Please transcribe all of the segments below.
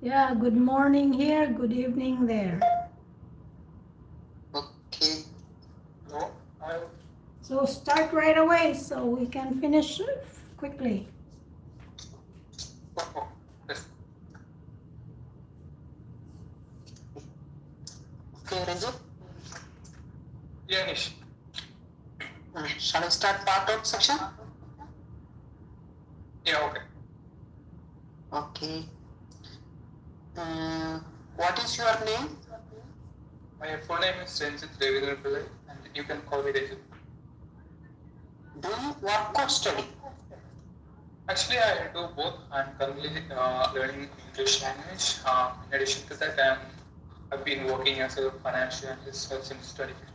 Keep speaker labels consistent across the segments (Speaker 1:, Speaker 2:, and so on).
Speaker 1: Yeah, good morning here, good evening there.
Speaker 2: Okay. No, I.
Speaker 1: So start right away so we can finish quickly.
Speaker 2: Oh, yes. Okay, Renjith.
Speaker 3: Yeah, Aneesh.
Speaker 2: Shall I start part of section?
Speaker 3: Yeah, okay.
Speaker 2: Okay. Uh, what is your name?
Speaker 3: My full name is Renjith and you can call me Renjith.
Speaker 2: Do you work or study?
Speaker 3: Actually, I do both. I'm currently learning English language. In addition to that, I've been working as a financial analyst since 2015.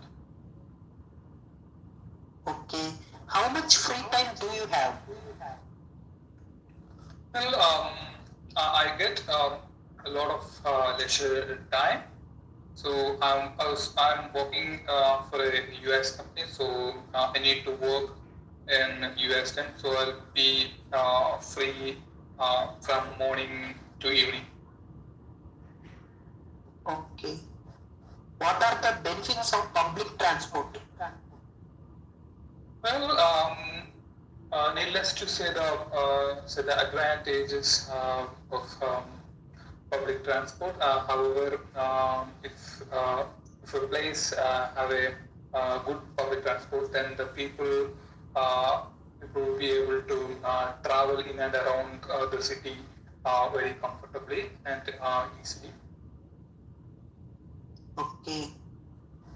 Speaker 2: Okay. How much free time do you have?
Speaker 3: Well, I get a lot of leisure time. So I'm working for a US company, so I need to work in US time. So I'll be free from morning to evening.
Speaker 2: Okay. What are the benefits of public transport?
Speaker 3: Well, needless to say the advantages of public transport. However, if a place have a good public transport, then the uh, people will be able to travel in and around the city very comfortably and easily.
Speaker 2: Okay.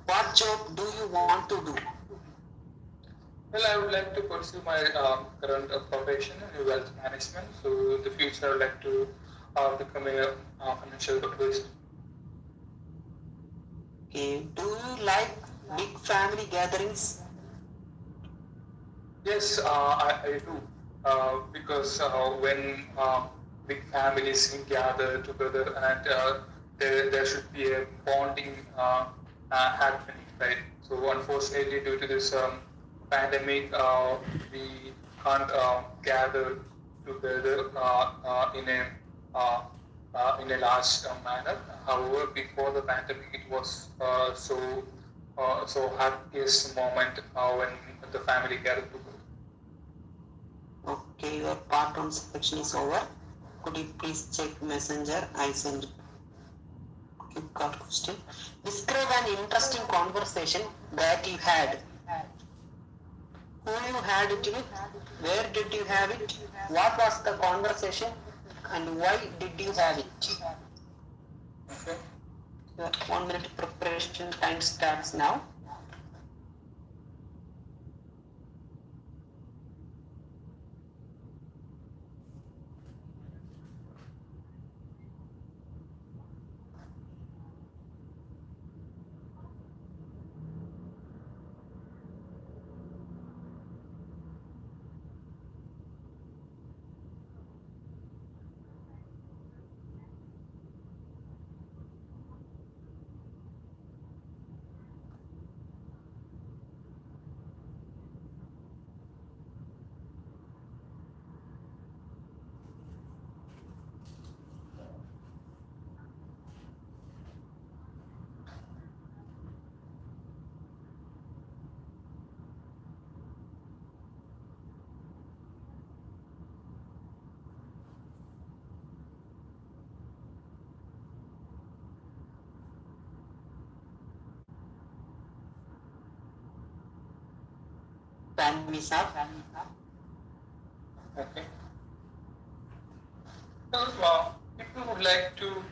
Speaker 2: What job do you want to do?
Speaker 3: Well, I would like to pursue my current profession in wealth management. So in the future, I would like to become a financial advisor.
Speaker 2: Okay. Do you like big family gatherings?
Speaker 3: Yes, I do. Because when big families gather together and there should be a bonding happening, right? So unfortunately, due to this pandemic, we can't gather together uh, in a large manner. However, before the pandemic, it was so happiest moment when the family gathered together.
Speaker 2: Okay, your part one section is over. Could you please check messenger? I sent quick card question. Describe an interesting conversation that you had. Who you had it with? Where did you have it? What was the conversation? And why did you have it?
Speaker 3: Okay.
Speaker 2: Your 1 minute preparation time starts now. Time is up.
Speaker 3: Okay. Well, people would like to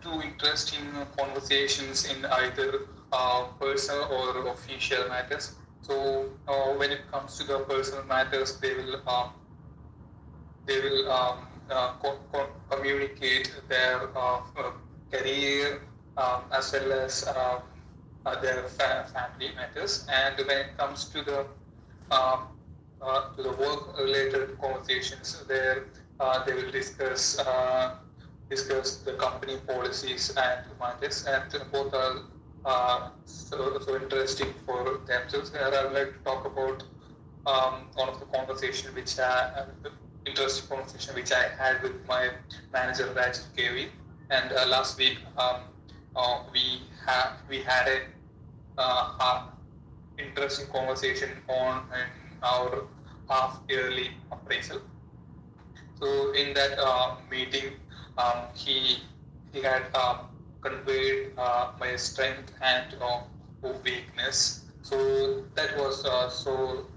Speaker 3: do interesting conversations in either personal or official matters. So when it comes to the personal matters, they will communicate their career as well as their family matters. And when it comes um, to the work-related conversations, there they will discuss the company policies and matters, and both are so interesting for themselves. Here, I would like to talk about one of the interesting conversation which I had with my manager Raj KV. And last week we had a interesting conversation on our half yearly appraisal. So in that meeting, he had conveyed my strength and weakness. So that was so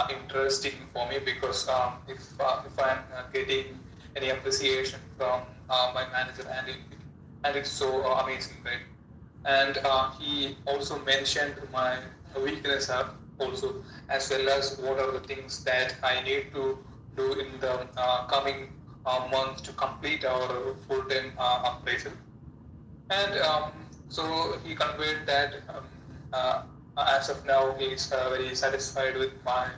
Speaker 3: interesting for me, because if I'm getting any appreciation from my manager, and it's so amazing, right? And he also mentioned my weakness also, as well as what are the things that I need to do in the coming month to complete our full-time appraisal. And so he conveyed that as of now he is very satisfied with my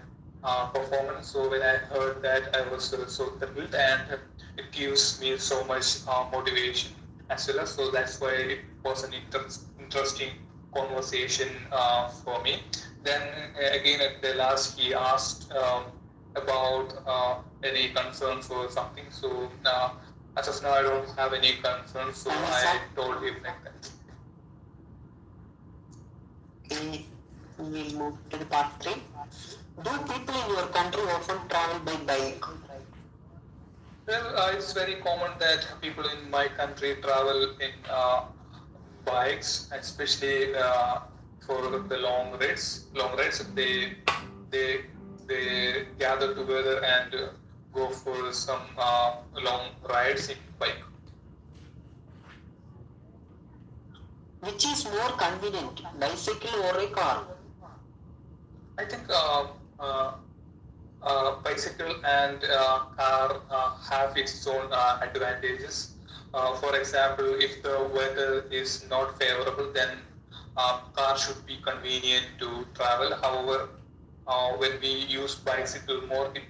Speaker 3: performance. So when I heard that, I was so thrilled, and it gives me so much motivation as well. So that's why it was an interesting conversation for me. Then again at the last, he asked about any concerns or something. So as of now, I don't have any concerns. So I told him like that.
Speaker 2: Okay, we'll move to the part 3. Do people in your country often travel by bike?
Speaker 3: Well, it's very common that people in my country travel in bikes, especially for the long rides. Long rides, they gather together and go for some long rides in bike.
Speaker 2: Which is more convenient, bicycle or a car?
Speaker 3: I think bicycle and car have its own advantages. For example, if the weather is not favorable, then car should be convenient to travel. However, when we use bicycle more, it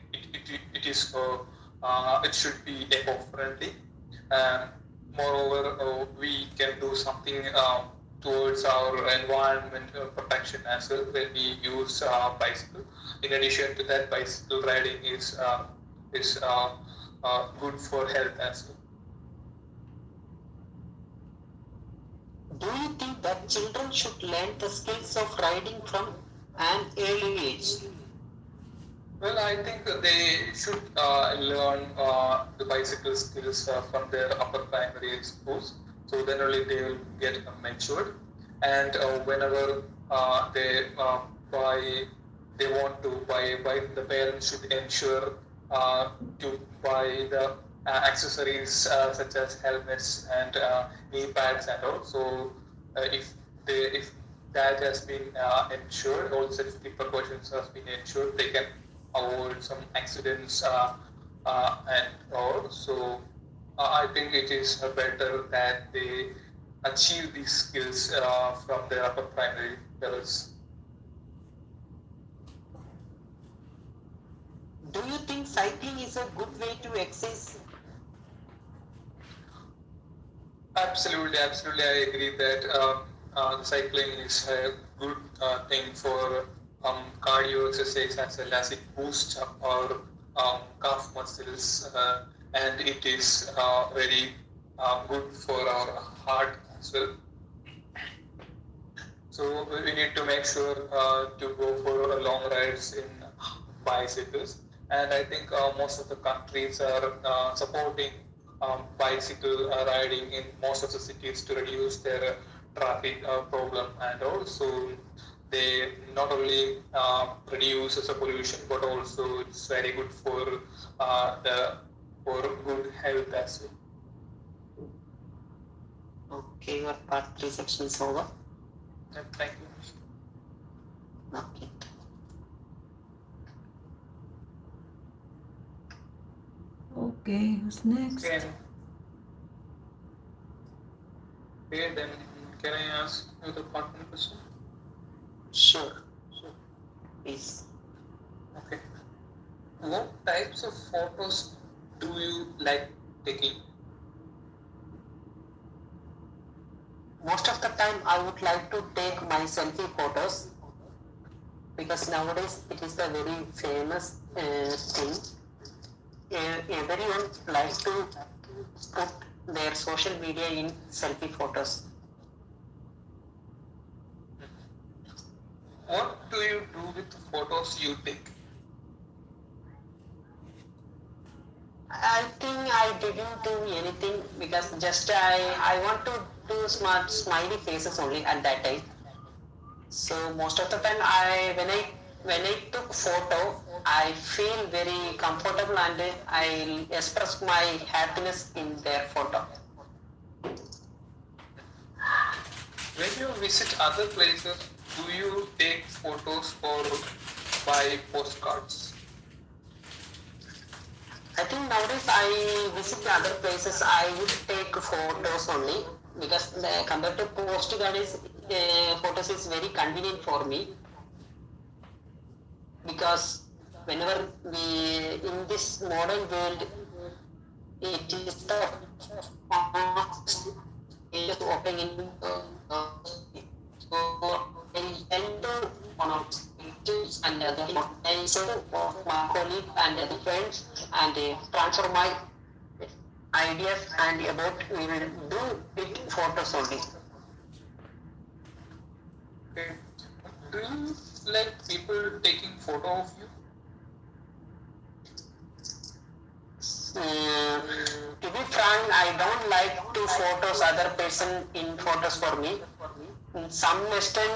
Speaker 3: should be eco-friendly. Moreover, we can do something towards our environment protection as well when we use bicycle. In addition to that, bicycle riding is good for health as well.
Speaker 2: Do you think that children should learn the skills of riding from an early age?
Speaker 3: Well, I think they should learn the bicycle skills from their upper primary schools. So then only they will get matured. And whenever they want to buy a bike, the parents should ensure to buy the accessories such as helmets and knee pads and all. So if that has been ensured, all safety precautions have been ensured, they can avoid some accidents and all. So I think it is better that they achieve these skills from their upper primary levels.
Speaker 2: Do you think cycling is a good way to exercise?
Speaker 3: Absolutely, I agree that the cycling is a good thing for cardio exercise, as well as it boosts up our calf muscles, and it is very good for our heart as well. So we need to make sure to go for long rides in bicycles, and I think most of the countries are supporting bicycle riding in most of the cities to reduce their traffic problem, and also they not only reduce the pollution, but also it's very good for good health as
Speaker 2: well. Okay, your part 3 section is over.
Speaker 3: Thank you.
Speaker 2: Okay.
Speaker 1: Okay, who's next?
Speaker 3: Okay, then can I ask you the part 1 question?
Speaker 2: Sure. Please.
Speaker 3: Okay. What types of photos do you like taking?
Speaker 2: Most of the time I would like to take my selfie photos, because nowadays it is a very famous thing. Everyone likes to put their social media in selfie photos.
Speaker 3: What do you do with the photos you take?
Speaker 2: I think I didn't do anything because just I want to do smart smiley faces only at that time. So most of the time when I took photo, I feel very comfortable and I express my happiness in their photo.
Speaker 3: When you visit other places, do you take photos or buy postcards?
Speaker 2: I think nowadays I visit other places, I would take photos only because compared to postcard is photos is very convenient for me because whenever we in this modern world it is the fast is opening in so I tend to one of pictures and other I show of my colleague and other friends and transfer my ideas and about we will do it photos only.
Speaker 3: Okay. Do you like people taking photo of you?
Speaker 2: To be frank, I don't like to photos other person in photos for me. In some extent,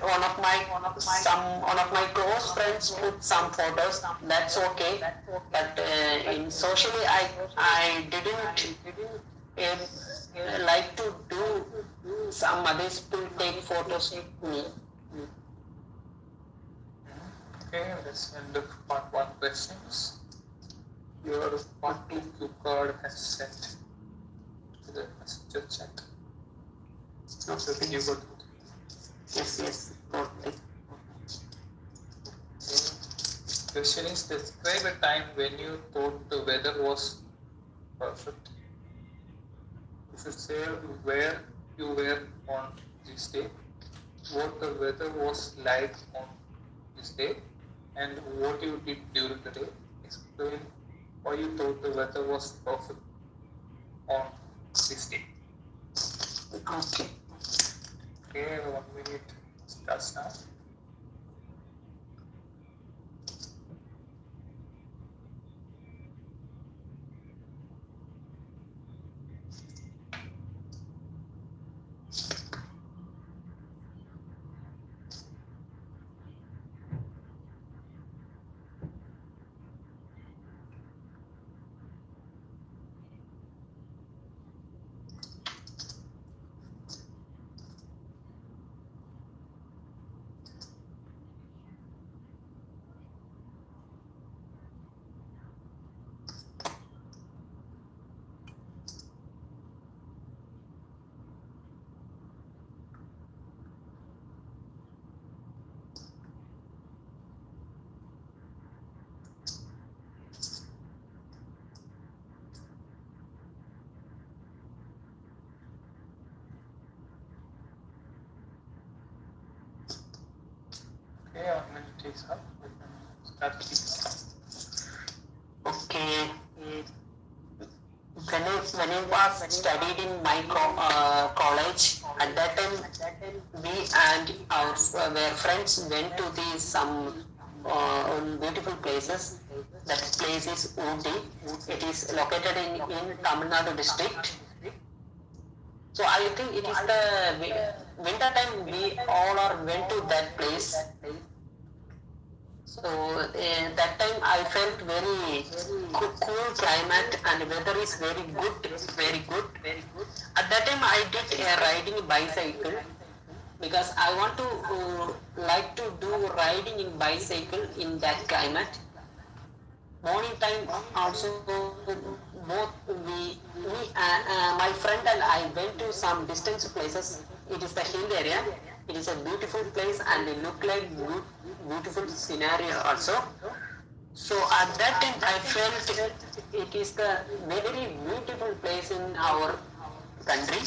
Speaker 2: one of my close friends put some photos. That's okay, but in socially, I didn't like to do some others to take photos with me.
Speaker 3: Okay, let's end of part 1 questions. Your part 2 cue card has sent to the messenger chat. So you got it.
Speaker 2: Yes, okay.
Speaker 3: Question is, describe a time when you thought the weather was perfect. You should say where you were on this day, what the weather was like on this day, and what you did during the day. Explain why you thought the weather was perfect on this day.
Speaker 2: Okay.
Speaker 3: Okay, 1 minute starts now. Okay, 1 minute is up. We can start speaking.
Speaker 2: Okay. When I was studied in my college, at that time we and our were friends went to the some beautiful places. That place is Ooty. It is located in Tamil Nadu district. So I think it is the winter time we all are went to that place. So that time I felt very cool climate and weather is very good, very good. At that time I did riding bicycle because I want to like to do riding in bicycle in that climate. Morning time also both my friend and I went to some distance places. It is the hill area. It is a beautiful place and it look like beautiful scenario also. So at that time I felt it is the very beautiful place in our country.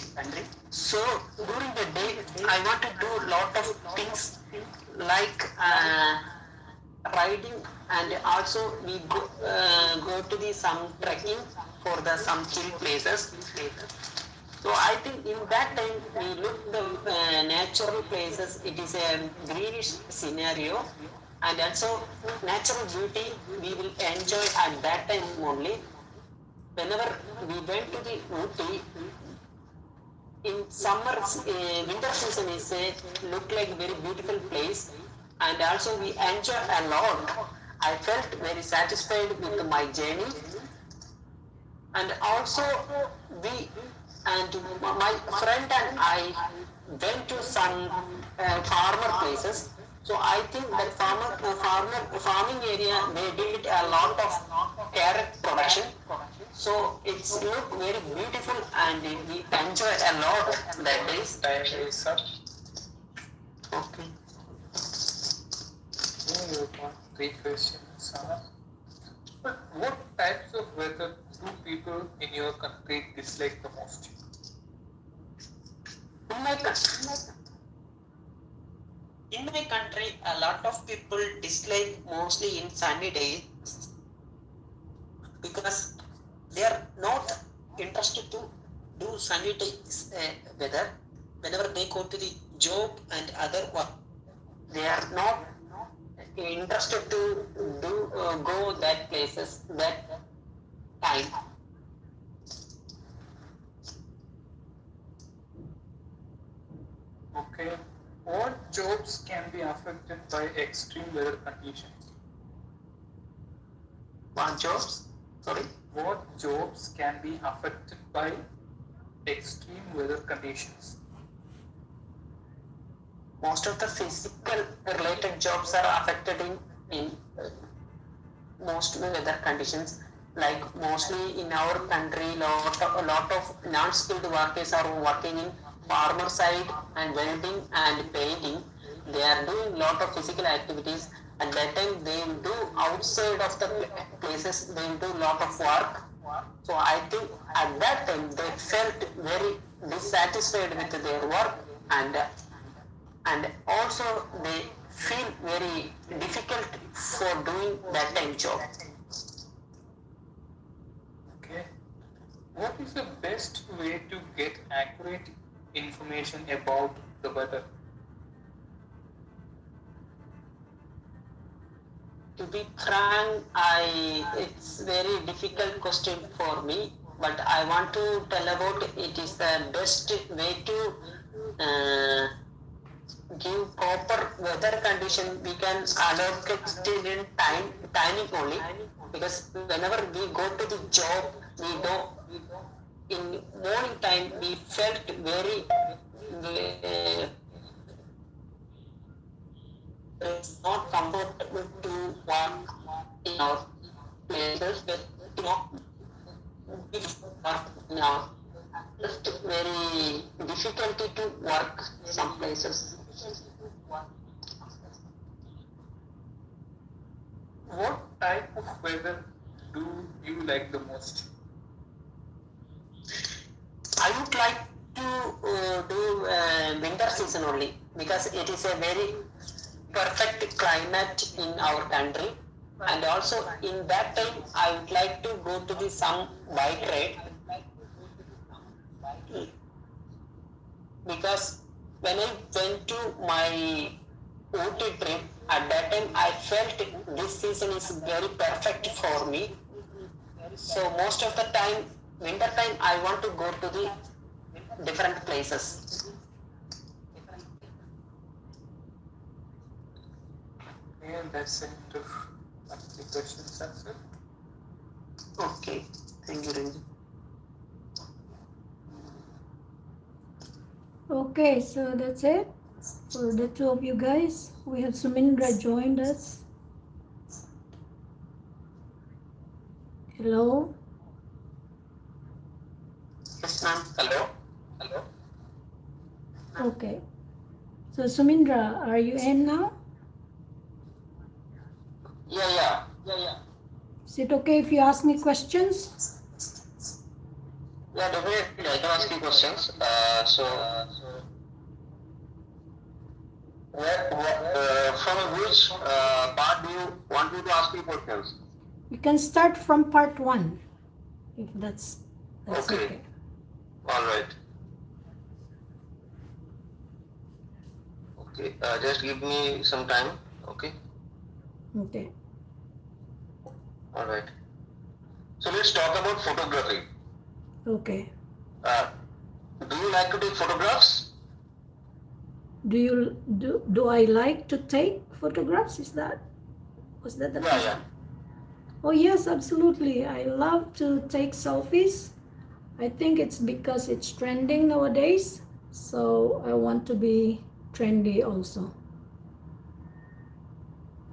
Speaker 2: So during the day I want to do lot of things like riding and also we go to the some trekking for the some chill places. So I think in that time we look the natural places. It is a greenish scenario, and also natural beauty we will enjoy at that time only. Whenever we went to the Ooty, in summer, winter season is a look like very beautiful place, and also we enjoy a lot. I felt very satisfied with my journey, and also we and my friend and I went to some farmer places. So I think that farming area they did a lot of carrot production. So it's look very beautiful and we enjoy a lot that days.
Speaker 3: Time is up.
Speaker 2: Okay.
Speaker 3: Yeah, you got 3 questions. But what types of weather do people in your country dislike the most?
Speaker 2: In my country, a lot of people dislike mostly in sunny days because they are not interested to do sunny days weather. Whenever they go to the job and other work, they are not interested to do go that places that time.
Speaker 3: Okay. What jobs can be affected by extreme weather conditions?
Speaker 2: What jobs? Sorry.
Speaker 3: What jobs can be affected by extreme weather conditions?
Speaker 2: Most of the physical related jobs are affected in most weather conditions. Like mostly in our country, a lot of non-skilled workers are working in farmer side and welding and painting. They are doing lot of physical activities. At that time, they will do outside of the places. They will do lot of work. So I think at that time they felt very dissatisfied with their work and also they feel very difficult for doing that time job.
Speaker 3: Okay. What is the best way to get accurate information about the weather?
Speaker 2: To be frank, it's very difficult question for me, but I want to tell about it is the best way to give proper weather condition. We can allocate it in timing only, because whenever we go to the job, we don't in morning time we felt very it's not comfortable to work in our places, but in our just very difficulty to work some places.
Speaker 3: What type of weather do you like the most?
Speaker 2: I would like to do winter season only because it is a very perfect climate in our country, and also in that time I would like to go to the some bike ride because when I went to my Ooty trip at that time I felt this season is very perfect for me. So most of the time winter time I want to go to the different places.
Speaker 3: And that's it. The questions answered.
Speaker 2: Okay, thank you, Renjith.
Speaker 1: Okay, so that's it for the two of you guys. We have Soumendra joined us. Hello.
Speaker 2: Yes, ma'am. Hello. Hello.
Speaker 1: Okay. So Soumendra, are you in now?
Speaker 2: Yeah.
Speaker 1: Is it okay if you ask me questions?
Speaker 2: Yeah, definitely. I can ask you questions. From which part do you want me to ask you questions?
Speaker 1: You can start from part 1. if that's
Speaker 4: Okay.
Speaker 1: okay.
Speaker 4: All right. Okay. Just give me some time. Okay.
Speaker 1: Okay.
Speaker 4: All right. So let's talk about photography.
Speaker 1: Okay.
Speaker 4: Uh, do you like to take photographs?
Speaker 1: Do I like to take photographs? Was that the
Speaker 4: Yeah,
Speaker 1: question? Oh yes, absolutely. I love to take selfies. I think it's because it's trending nowadays. So I want to be trendy also.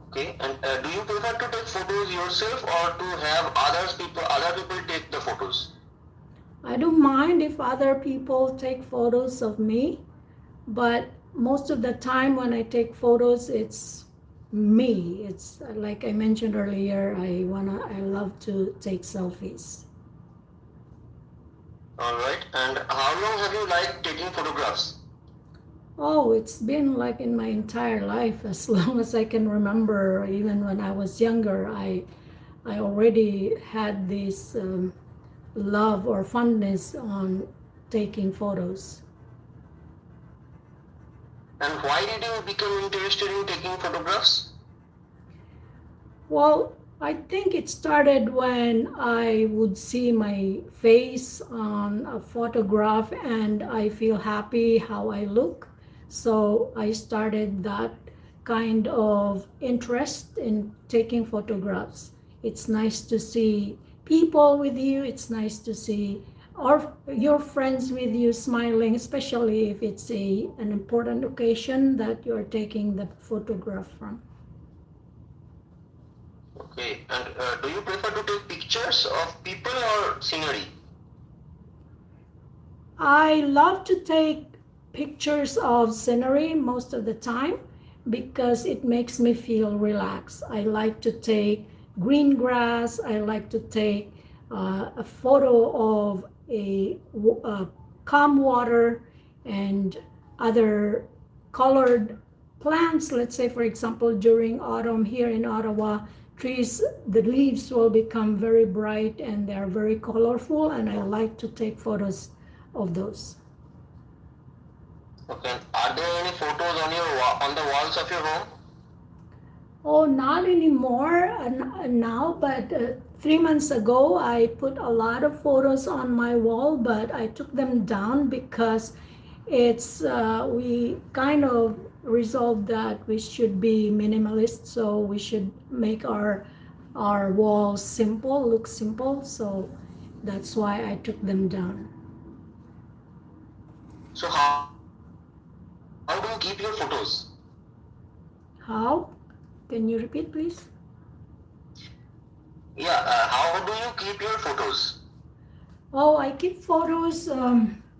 Speaker 4: Okay. And do you prefer to take photos yourself or to have other people take the photos?
Speaker 1: I don't mind if other people take photos of me, but most of the time when I take photos, it's me. It's like I mentioned earlier, I love to take selfies.
Speaker 4: All right. And how long have you liked taking photographs?
Speaker 1: Oh, it's been like in my entire life, as long as I can remember. Even when I was younger, I already had this love or fondness on taking photos.
Speaker 4: And why did you become interested in taking photographs?
Speaker 1: Well, I think it started when I would see my face on a photograph and I feel happy how I look. So I started that kind of interest in taking photographs. It's nice to see people with you, it's nice to see or your friends with you smiling, especially if it's an important occasion that you're taking the photograph from.
Speaker 4: Okay. And do you prefer to take pictures of people or scenery?
Speaker 1: I love to take pictures of scenery most of the time because it makes me feel relaxed. I like to take green grass. I like to take a photo of a calm water and other colored plants. Let's say, for example, during autumn here in Ottawa, trees, the leaves will become very bright and they are very colorful, and I like to take photos of those.
Speaker 4: Okay. Are there any photos on the walls of your home?
Speaker 1: Oh, not anymore now, but 3 months ago I put a lot of photos on my wall, but I took them down because it's we kind of resolved that we should be minimalist, so we should make our walls simple, look simple. So that's why I took them down.
Speaker 4: So how do you keep your photos?
Speaker 1: How? Can you repeat, please?
Speaker 4: Yeah. How do you keep your photos?
Speaker 1: Oh, I keep photos.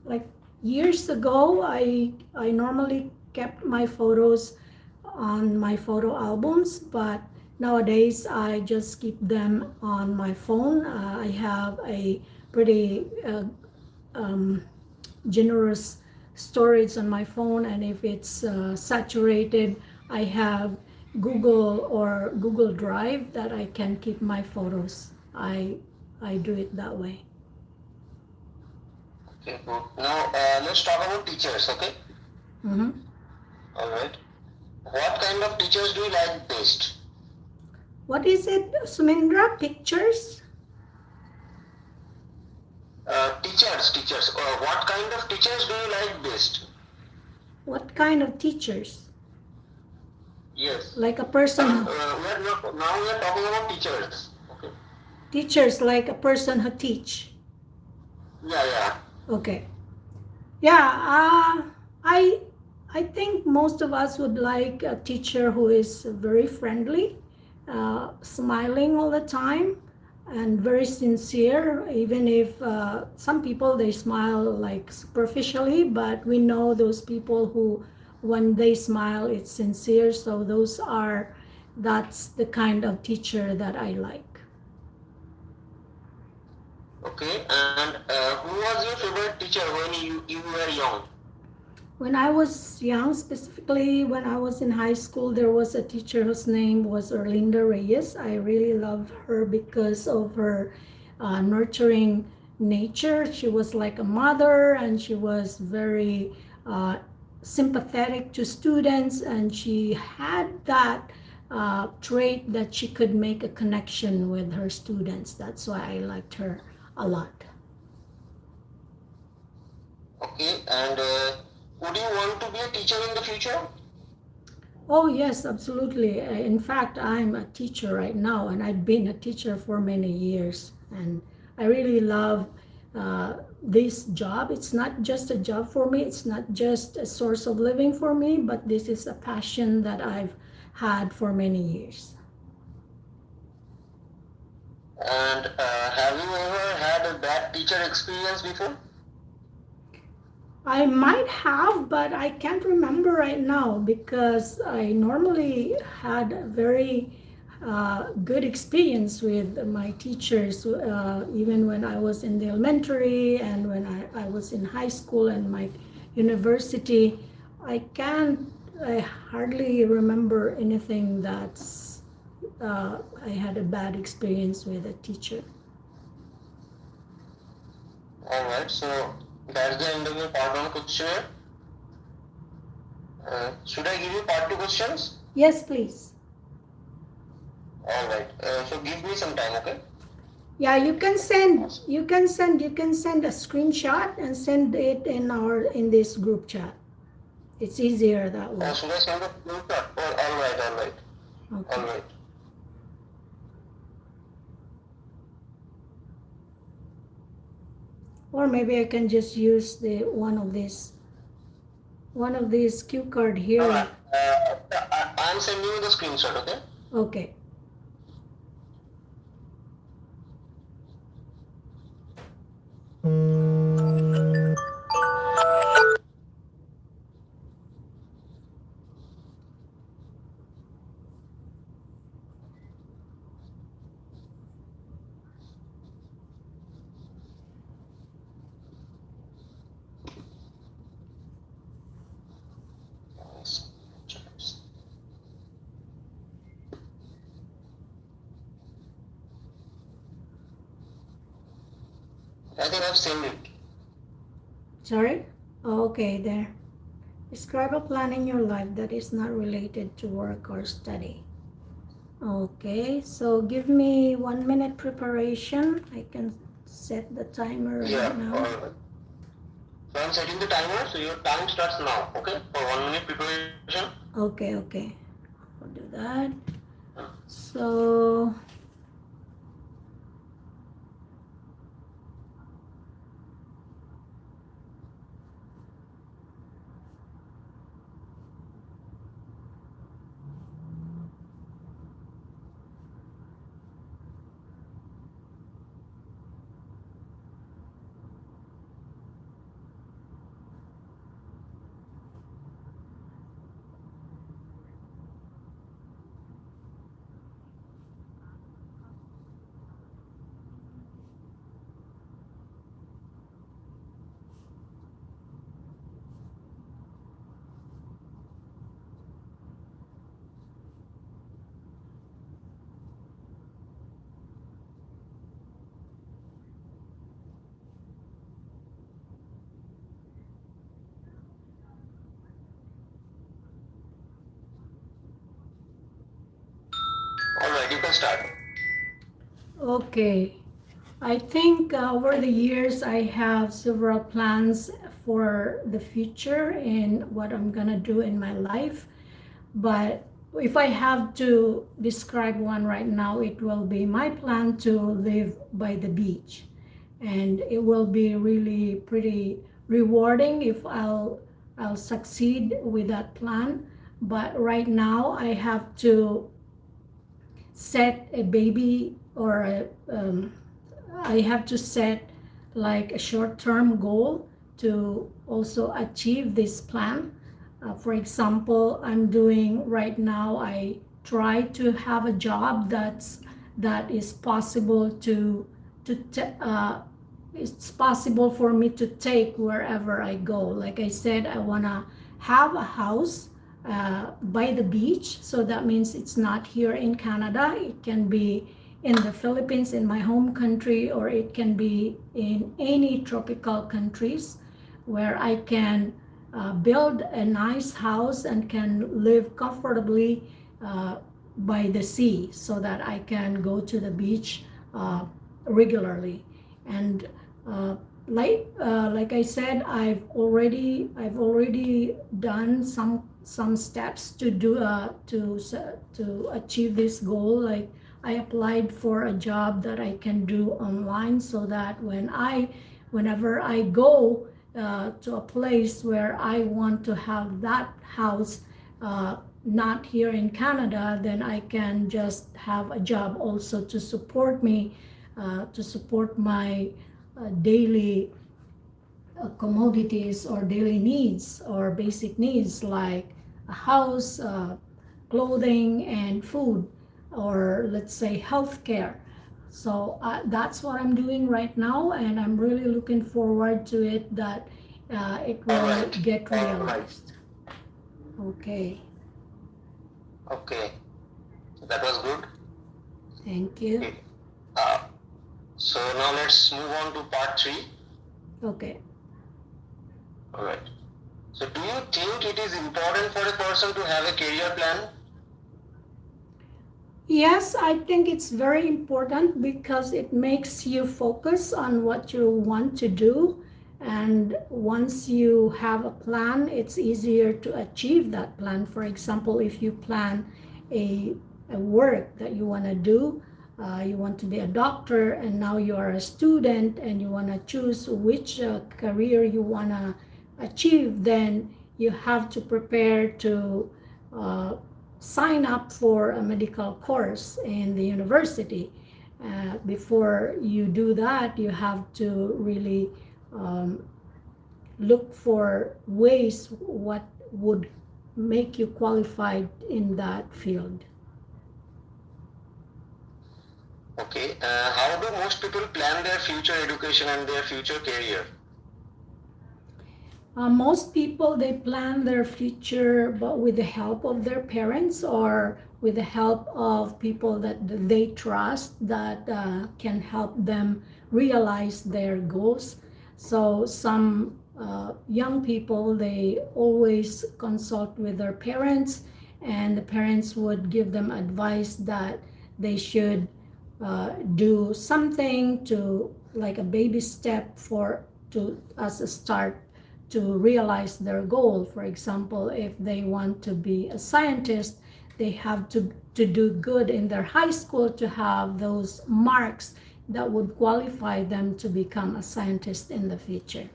Speaker 1: Like years ago, I normally kept my photos on my photo albums, but nowadays I just keep them on my phone. I have a pretty generous storage on my phone, and if it's saturated, I have Google Drive that I can keep my photos. I do it that way.
Speaker 4: Okay. Good. Now let's talk about teachers. Okay.
Speaker 1: Mm-hmm.
Speaker 4: All right. What kind of teachers do you like best?
Speaker 1: What is it, Soumendra? Pictures?
Speaker 4: Teachers. What kind of teachers do you like best?
Speaker 1: What kind of teachers?
Speaker 4: Yes.
Speaker 1: Like a person,
Speaker 4: Now we are talking about teachers. Okay.
Speaker 1: teachers like a person who teach.
Speaker 4: Yeah.
Speaker 1: Okay. Yeah, I think most of us would like a teacher who is very friendly, smiling all the time, and very sincere. Even if some people they smile like superficially, but we know those people who, when they smile, it's sincere. So that's the kind of teacher that I like.
Speaker 4: Okay. And who was your favorite teacher when you were young?
Speaker 1: When I was young, specifically when I was in high school, there was a teacher whose name was Erlinda Reyes. I really loved her because of her nurturing nature. She was like a mother, and she was very sympathetic to students, and she had that trait that she could make a connection with her students. That's why I liked her a lot.
Speaker 4: Okay, and would you want to be a teacher in the future?
Speaker 1: Oh, yes, absolutely. In fact, I'm a teacher right now, and I've been a teacher for many years. And I really love this job. It's not just a job for me, it's not just a source of living for me, but this is a passion that I've had for many years.
Speaker 4: And have you ever had a bad teacher experience before?
Speaker 1: I might have, but I can't remember right now because I normally had a very good experience with my teachers, even when I was in the elementary and when I was in high school and my university. I hardly remember anything that's I had a bad experience with a teacher.
Speaker 4: Alright, so that's the end of your part 1 questionnaire. Should I give you part 2 questions?
Speaker 1: Yes, please.
Speaker 4: Alright, so give me some time, okay?
Speaker 1: Yeah, you can send a screenshot and send it in this group chat. It's easier that way.
Speaker 4: Should I send a screenshot? Alright.
Speaker 1: Okay.
Speaker 4: Alright.
Speaker 1: Or maybe I can just use the one of these cue card here.
Speaker 4: Alright, I'm sending you the screenshot, okay?
Speaker 1: Okay.
Speaker 4: I think I've sent it.
Speaker 1: Sorry? Oh, okay, there. Describe a plan in your life that is not related to work or study. Okay, so give me 1 minute preparation. I can set the timer right now.
Speaker 4: Alright. So I'm setting the timer, so your time starts now, okay? For 1 minute preparation.
Speaker 1: Okay. I'll do that. So
Speaker 4: Alright, you can start.
Speaker 1: okay. I think over the years I have several plans for the future and what I'm gonna do in my life. But if I have to describe one right now, it will be my plan to live by the beach. And it will be really pretty rewarding if I'll succeed with that plan. But right now I have to set a baby or I have to set like a short-term goal to also achieve this plan. For example, I'm doing right now, I try to have a job that is possible it's possible for me to take wherever I go. Like I said, I want to have a house by the beach, so that means it's not here in Canada. It can be in the Philippines, in my home country, or it can be in any tropical countries where I can build a nice house and can live comfortably by the sea, so that I can go to the beach regularly. And like I said, I've already done some steps to do to achieve this goal. Like, I applied for a job that I can do online, so that whenever I go to a place where I want to have that house, not here in Canada, then I can just have a job also to support me, to support my daily commodities or daily needs or basic needs, like a house, clothing, and food, or let's say healthcare. So that's what I'm doing right now, and I'm really looking forward to it, that it will
Speaker 4: Alright.
Speaker 1: get
Speaker 4: Alright.
Speaker 1: realized. Okay,
Speaker 4: Okay. That was good.
Speaker 1: thank you.
Speaker 4: Okay. So now let's move on to part 3.
Speaker 1: Okay.
Speaker 4: Alright. So do you think it is important for a person to have a career plan?
Speaker 1: Yes, I think it's very important because it makes you focus on what you want to do. And once you have a plan, it's easier to achieve that plan. For example, if you plan a work that you want to do, you want to be a doctor, and now you are a student and you want to choose which career you want to achieve, then you have to prepare to sign up for a medical course in the university. Before you do that, you have to really look for ways what would make you qualified in that field.
Speaker 4: Okay. How do most people plan their future education and their future career?
Speaker 1: Most people, they plan their future, but with the help of their parents or with the help of people that they trust, that can help them realize their goals. So some young people, they always consult with their parents, and the parents would give them advice that they should do something to, like a baby step as a start to realize their goal. For example, if they want to be a scientist, they have to do good in their high school to have those marks that would qualify them to become a scientist in the future.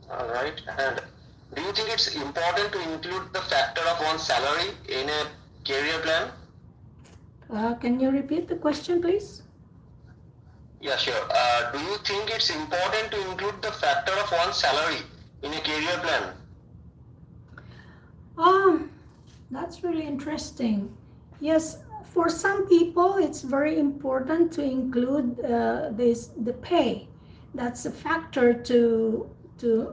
Speaker 4: All right. And do you think it's important to include the factor of one's salary in a career plan?
Speaker 1: Can you repeat the question, please?
Speaker 4: Yeah, sure. Do you think it's important to include the factor of one's salary in a career plan?
Speaker 1: That's really interesting. Yes, for some people, it's very important to include the pay. That's a factor to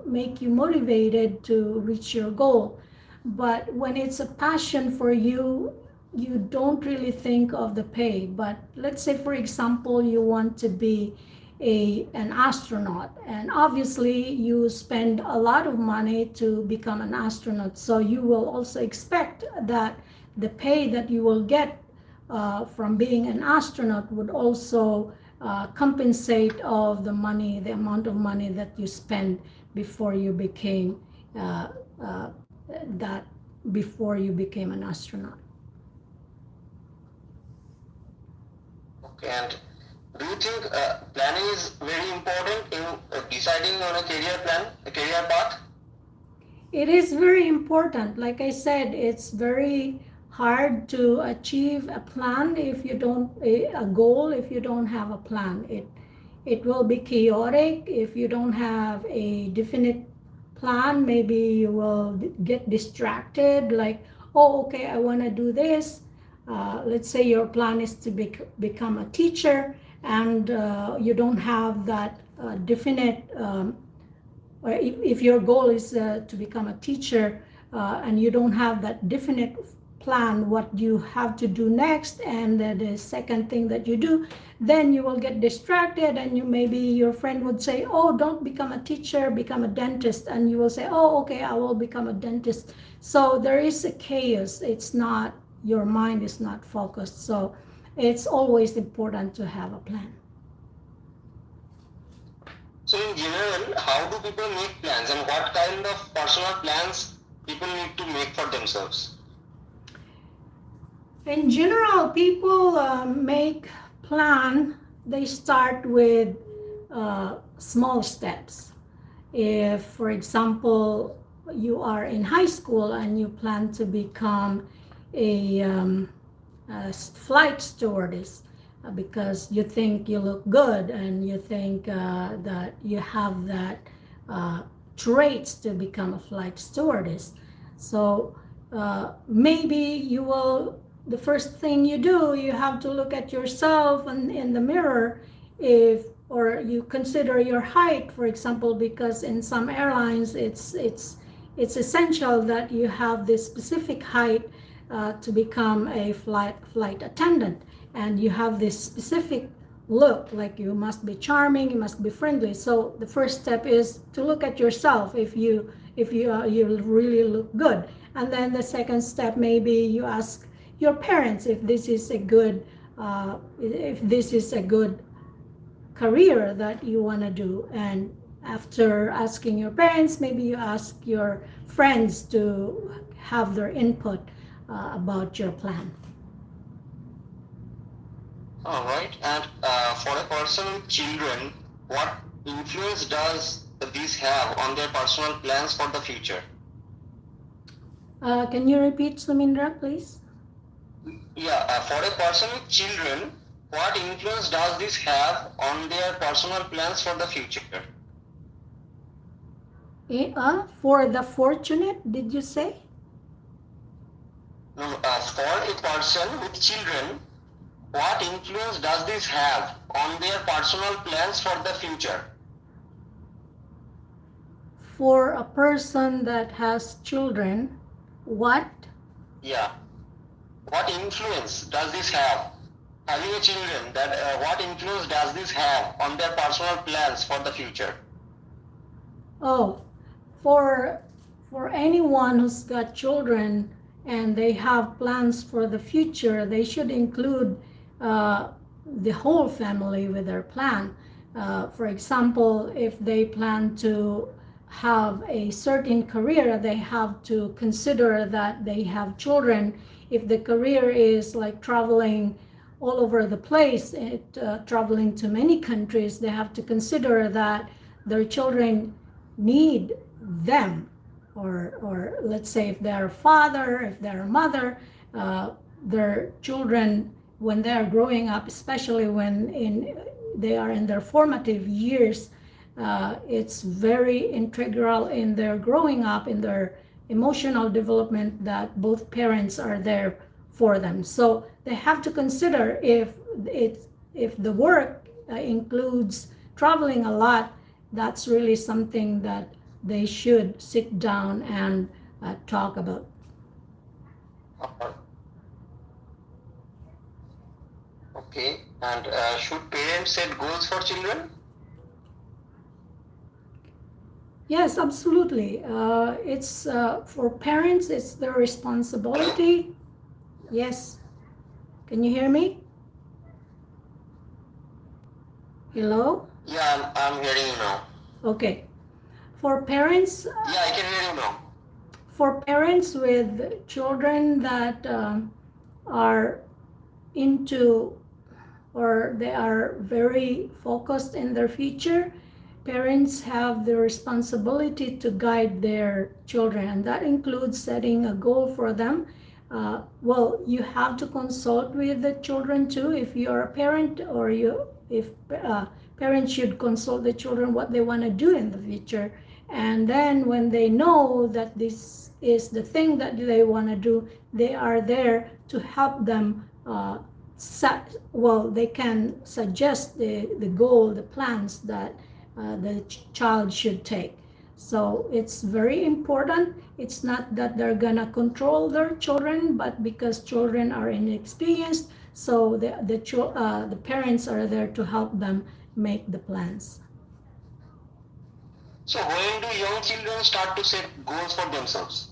Speaker 1: make you motivated to reach your goal. But when it's a passion for you, you don't really think of the pay. But let's say, for example, you want to be an astronaut, and obviously you spend a lot of money to become an astronaut, so you will also expect that the pay that you will get from being an astronaut would also compensate of the amount of money that you spend before you became an astronaut.
Speaker 4: Okay. And do you think planning is very important in deciding on a career path?
Speaker 1: It is very important. Like I said, it's very hard to achieve a plan if you don't a goal if you don't have a plan. It will be chaotic if you don't have a definite plan. Maybe you will get distracted, like, oh, okay, I want to do this. Let's say your plan is to become a teacher, and you don't have that definite, or if your goal is to become a teacher and you don't have that definite plan what you have to do next, and the second thing that you do, then you will get distracted, and maybe your friend would say, oh, don't become a teacher, become a dentist, and you will say, oh, okay, I will become a dentist. So there is a chaos. It's not, your mind is not focused. So it's always important to have a plan.
Speaker 4: So in general, how do people make plans, and what kind of personal plans people need to make for themselves?
Speaker 1: In general, people make plan. They start with small steps. If, for example, you are in high school and you plan to become a flight stewardess, because you think you look good and you think that you have that traits to become a flight stewardess. So maybe you will, the first thing you do, you have to look at yourself in the mirror, or you consider your height, for example, because in some airlines it's essential that you have this specific height to become a flight attendant. And you have this specific look, like you must be charming, you must be friendly. So the first step is to look at yourself if you really look good. And then the second step, maybe you ask your parents if this is a good career that you want to do. And after asking your parents, maybe you ask your friends to have their input about your plan.
Speaker 4: All right. And for a person with children, what influence does this have on their personal plans for the future?
Speaker 1: Can you repeat, Soumendra, please?
Speaker 4: Yeah, for a person with children, what influence does this have on their personal plans for the future?
Speaker 1: For the fortunate, did you say?
Speaker 4: No, for a person with children, what influence does this have on their personal plans for the future?
Speaker 1: For a person that has children, what?
Speaker 4: Yeah. What influence does this have? Having a children, that what influence does this have on their personal plans for the future?
Speaker 1: Oh, for anyone who's got children and they have plans for the future, they should include the whole family with their plan. For example, if they plan to have a certain career, they have to consider that they have children. If the career is like traveling all over the place, traveling to many countries, they have to consider that their children need them. Or let's say if they're a father, if they're a mother, their children, when they are growing up, especially when they are in their formative years, it's very integral in their growing up, in their emotional development, that both parents are there for them. So they have to consider if the work includes traveling a lot, that's really something that they should sit down and talk about.
Speaker 4: Okay. And should parents set goals for children?
Speaker 1: Yes, absolutely. It's for parents, it's their responsibility. Yes. Can you hear me? Hello?
Speaker 4: Yeah, I'm hearing you now.
Speaker 1: Okay. For parents,
Speaker 4: Yeah, I can hear you now.
Speaker 1: for parents with children that are into, or they are very focused in their future, parents have the responsibility to guide their children, and that includes setting a goal for them. Well, you have to consult with the children too, if you're a parent, or if parents should consult the children what they want to do in the future. And then when they know that this is the thing that they want to do, they are there to help them they can suggest the goal, the plans that the child should take. So it's very important. It's not that they're gonna control their children, but because children are inexperienced, so the parents are there to help them make the plans.
Speaker 4: So when do young children start to set goals for themselves?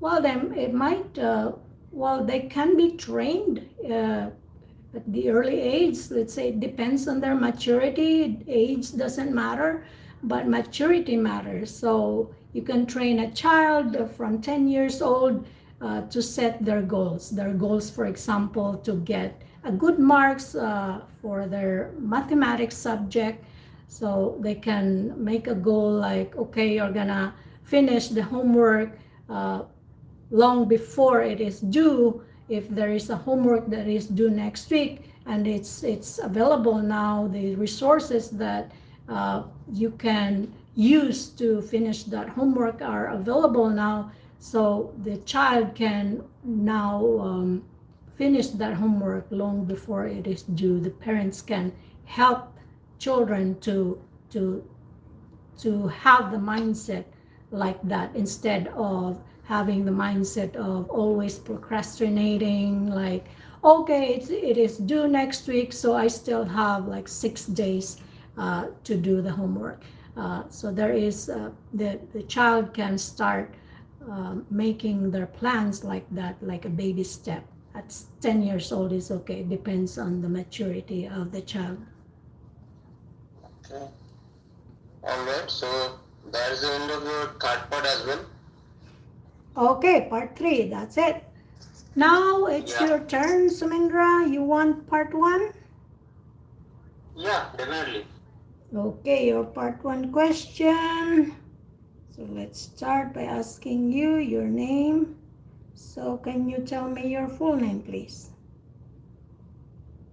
Speaker 1: Well, then it might, they can be trained at the early age. Let's say it depends on their maturity. Age doesn't matter, but maturity matters. So you can train a child from 10 years old to set their goals. Their goals, for example, to get a good marks for their mathematics subject. So they can make a goal like, okay, you're gonna finish the homework long before it is due. If there is a homework that is due next week and it's available now, the resources that you can use to finish that homework are available now, so the child can now finish that homework long before it is due. The parents can help children to have the mindset like that, instead of having the mindset of always procrastinating, like, okay, it is due next week, so I still have like 6 days to do the homework. So there is the child can start making their plans like that, like a baby step. At 10 years old is okay. It depends on the maturity of the child.
Speaker 4: Okay. All right. So that is the end of your third part as well.
Speaker 1: Okay, part 3. That's it. Now it's
Speaker 4: Yeah.
Speaker 1: your turn, Soumendra. You want part 1?
Speaker 4: Yeah, definitely.
Speaker 1: Okay, your part 1 question. So let's start by asking you your name. So can you tell me your full name, please?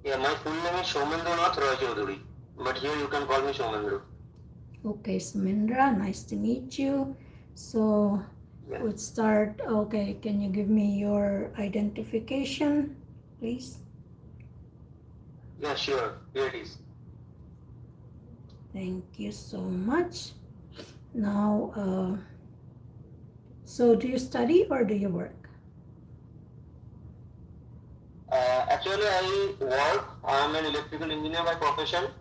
Speaker 4: Yeah, my full name is Soumendra Nath Roy Chaudhary, but here you can call me Soumendra.
Speaker 1: Okay, Soumendra, nice to meet you. So
Speaker 4: Yeah.
Speaker 1: let's start. Okay, can you give me your identification, please?
Speaker 4: Yeah, sure. Here it is.
Speaker 1: Thank you so much. Now, so do you study or do you work?
Speaker 4: Actually, I work. I am an electrical engineer by profession,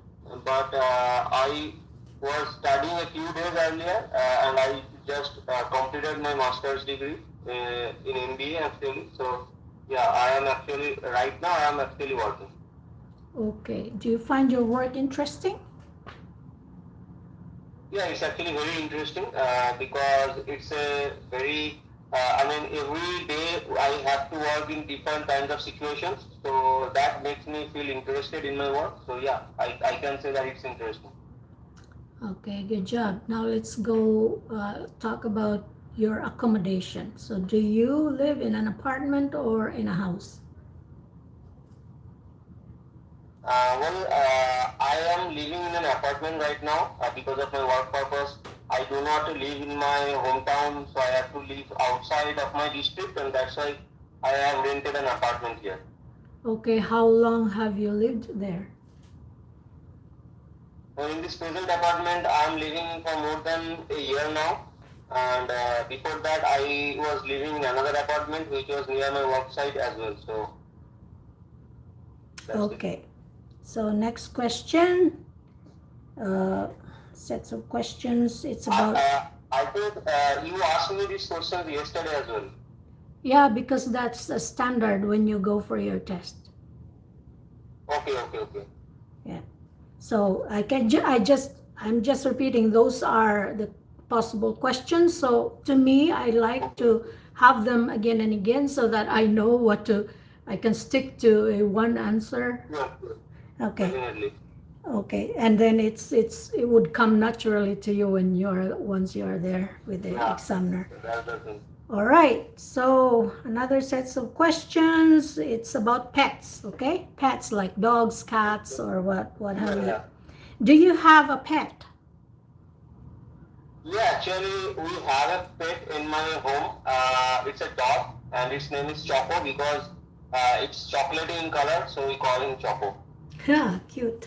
Speaker 4: but I was studying a few days earlier, and I just completed my master's degree in MBA actually. So, yeah, I am actually right now. I am actually working.
Speaker 1: Okay. Do you find your work interesting?
Speaker 4: Yeah, it's actually very interesting because it's a very, every day I have to work in different kinds of situations. So that makes me feel interested in my work. So yeah, I can say that it's interesting.
Speaker 1: Okay, good job. Now let's go talk about your accommodation. So do you live in an apartment or in a house?
Speaker 4: I am living in an apartment right now because of my work purpose. I do not live in my hometown, so I have to live outside of my district, and that's why I have rented an apartment here.
Speaker 1: Okay, how long have you lived there?
Speaker 4: So in this present apartment, I am living for more than a year now, and before that, I was living in another apartment which was near my work site as well. So that's it.
Speaker 1: Okay, so next question. Sets of questions. It's about
Speaker 4: I think you asked me this question yesterday as well.
Speaker 1: yeah, because that's a standard when you go for your test.
Speaker 4: Okay.
Speaker 1: Yeah. So I'm just repeating. Those are the possible questions. So to me, I like to have them again and again so that I know I can stick to a one answer.
Speaker 4: Yeah,
Speaker 1: Okay.
Speaker 4: definitely.
Speaker 1: Okay. And then it would come naturally to you once you're there with the
Speaker 4: Yeah.
Speaker 1: examiner.
Speaker 4: That's the thing.
Speaker 1: All right. So another sets of questions. It's about pets. Okay. Pets like dogs, cats, or what have you.
Speaker 4: Yeah.
Speaker 1: Do you have a pet?
Speaker 4: Yeah, actually, we have a pet in my home. It's a dog, and its name is Choco because it's chocolatey in color, so we call him Choco.
Speaker 1: Yeah, cute.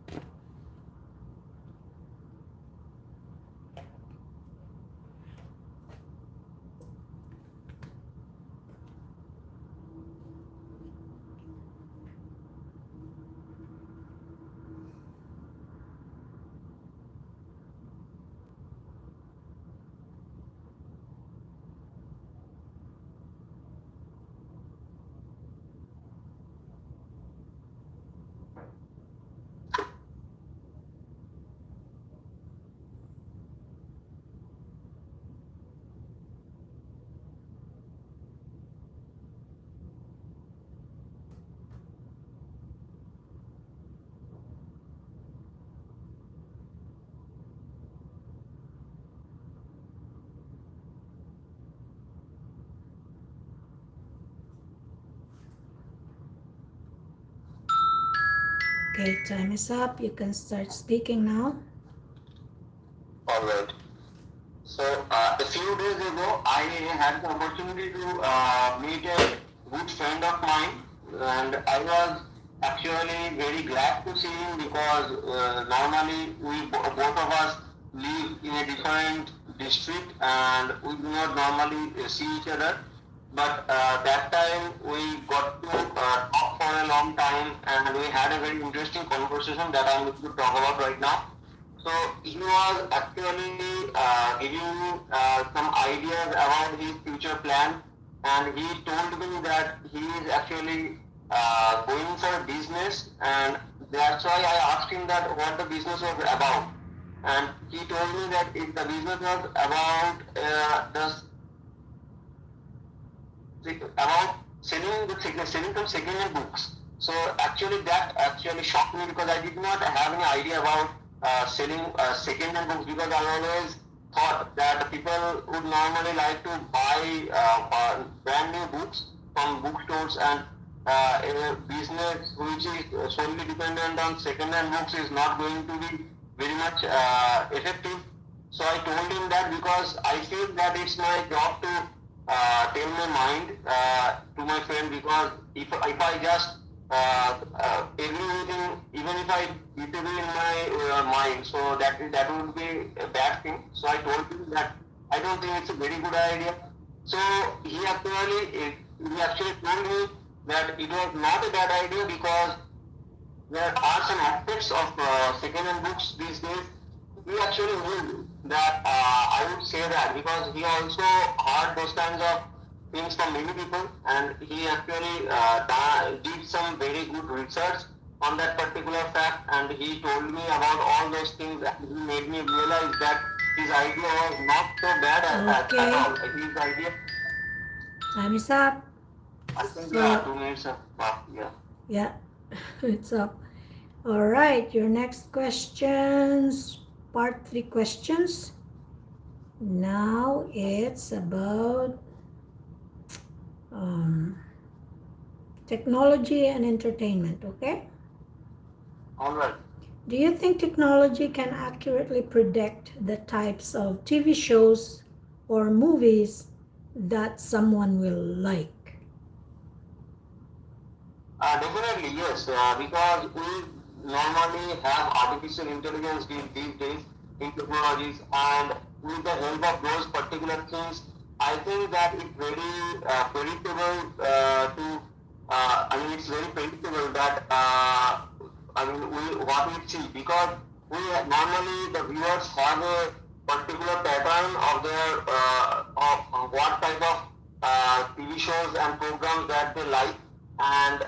Speaker 1: Okay, time is up. You can start speaking now.
Speaker 4: All right. a few days ago, I had the opportunity to meet a good friend of mine, and I was actually very glad to see him because normally both of us live in a different district and we do not normally see each other. But that time we got to talk for a long time and we had a very interesting conversation that I'm going to talk about right now. So he was actually giving me some ideas about his future plan, and he told me that he is actually going for business, and that's why I asked him that what the business was about, and he told me that if the business was about selling some second-hand books. So actually that actually shocked me because I did not have any idea about selling second-hand books because I always thought that people would normally like to buy brand new books from bookstores and a business which is solely dependent on second-hand books is not going to be very much effective. So I told him that because I feel that it's my job to tell my mind to my friend because if I just everything, even if I disagree in my mind, so that would be a bad thing. So I told him that I don't think it's a very good idea. So he actually told me that it was not a bad idea because there are some aspects of second-hand books these days. He actually knew that I would say that because he also heard those kinds of things from many people, and he actually did some very good research on that particular fact, and he told me about all those things, and he made me realize that his idea was not so bad at
Speaker 1: Okay,
Speaker 4: all. His idea,
Speaker 1: time is up.
Speaker 4: I think,
Speaker 1: So,
Speaker 4: 2 minutes of yeah.
Speaker 1: yeah, it's up. All right, your next questions, part 3 questions. Now it's about technology and entertainment, okay?
Speaker 4: All right.
Speaker 1: Do you think technology can accurately predict the types of TV shows or movies that someone will like?
Speaker 4: Definitely, yes, because we normally have artificial intelligence these days in technologies, and with the help of those particular things, I think that it's very predictable it's very predictable that what we see because normally the viewers have a particular pattern of their of what type of TV shows and programs that they like, and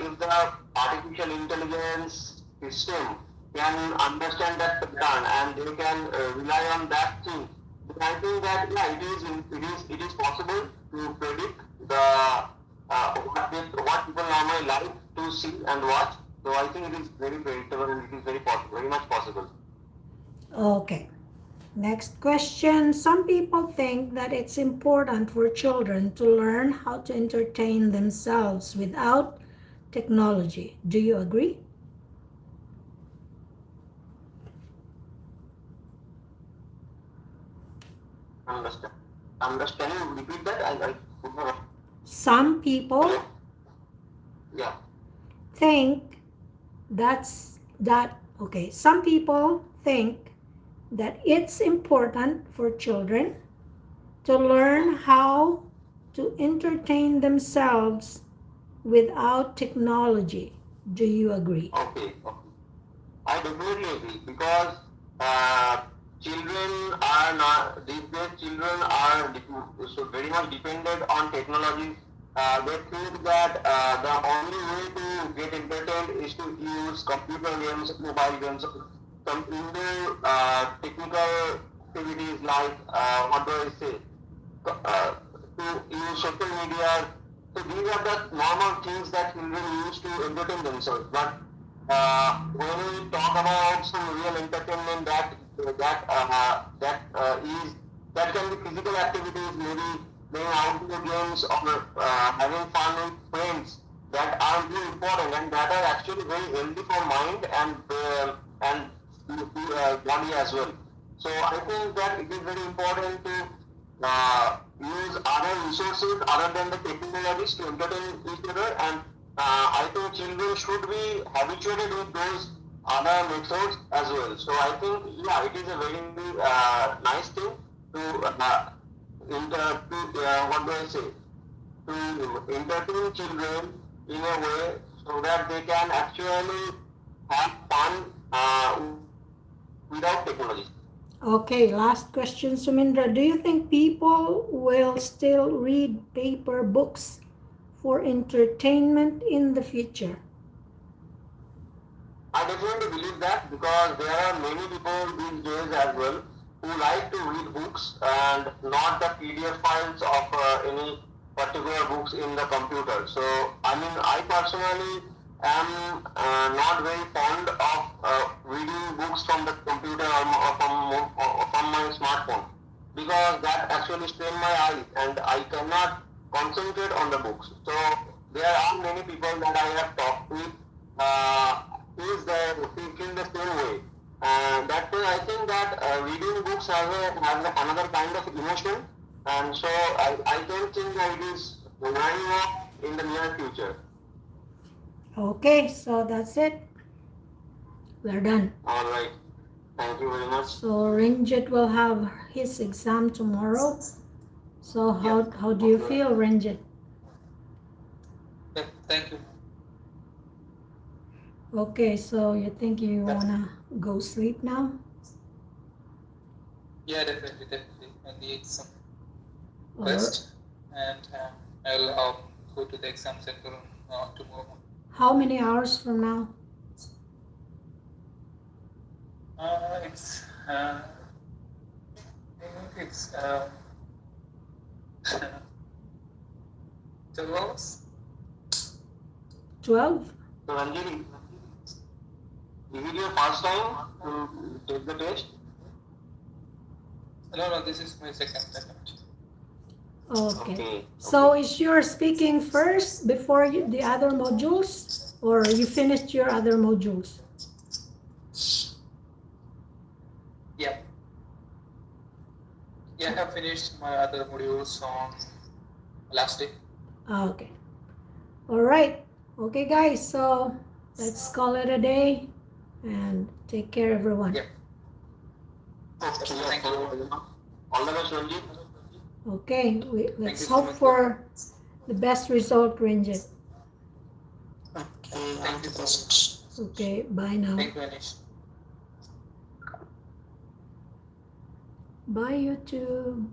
Speaker 4: if the artificial intelligence system can understand that pattern and they can rely on that thing, then I think that yeah, it is possible to predict the what people normally like to see and watch. So I think it is very predictable and it is very possible, very much possible.
Speaker 1: Okay. Next question. Some people think that it's important for children to learn how to entertain themselves without technology. Do you agree?
Speaker 4: Understand? Can you repeat that? I could not.
Speaker 1: Some people
Speaker 4: Yeah.
Speaker 1: think okay. Some people think that it's important for children to learn how to entertain themselves without technology. Do you agree?
Speaker 4: Okay. I definitely agree because uh, children are not these days. Children are so very much dependent on technology. They think that the only way to get entertained is to use computer games, mobile games, some indoor technical activities like what do I say? Uh, to use social media. So these are the normal things that children use to entertain themselves. But when we talk about some real entertainment that can be physical activities, maybe playing outdoor games or having fun with friends that are really important and that are actually very healthy for mind and body as well. So I think that it is very important to use other resources other than the technologies to entertain each other, and I think children should be habituated with those other methods as well. So I think, yeah, it is a very nice thing to what do I say, to entertain children in a way so that they can actually have fun without technology.
Speaker 1: Okay, last question, Soumendra. Do you think people will still read paper books for entertainment in the future?
Speaker 4: I definitely believe that, because there are many people these days as well who like to read books and not the PDF files of any particular books in the computer. So, I mean, I personally am not very fond of reading books from the computer or from my smartphone, because that actually strain my eyes and I cannot concentrate on the books. So, there are many people that I have talked with feel the same way. That way, I think that reading books has another kind of emotion, and so I don't think that it is wearing off in the near future.
Speaker 1: Okay, so that's it. We're done.
Speaker 4: All right. Thank you very much.
Speaker 1: So Renjith will have his exam tomorrow. So how do you feel, Renjith?
Speaker 3: Yeah, thank you.
Speaker 1: Okay, so you think you wanna go sleep now?
Speaker 3: Yeah, definitely. I need some
Speaker 1: Or
Speaker 3: rest, and I'll go to the exam center tomorrow.
Speaker 1: how many hours from now?
Speaker 3: It's I think it's 12 hours.
Speaker 1: 12?
Speaker 4: So, Ranjini, is it your first time to take the test?
Speaker 3: No, this is my second attempt.
Speaker 1: Okay. So is your speaking first before the other modules, or you finished your other modules?
Speaker 3: Yeah. Yeah, I have finished my other modules on last day.
Speaker 1: Okay. All right. Okay, guys. So let's call it a day and take care, everyone.
Speaker 3: Yeah.
Speaker 4: Okay,
Speaker 3: Thank you.
Speaker 4: All the best, Ranjit.
Speaker 1: Okay. Let's
Speaker 3: you so
Speaker 1: hope
Speaker 3: much.
Speaker 1: for the best result, Renjith.
Speaker 2: Okay, all
Speaker 3: Thank
Speaker 2: the
Speaker 3: you so
Speaker 2: best.
Speaker 1: Okay. Bye now.
Speaker 3: Thank you, Aneesh.
Speaker 1: Bye, YouTube.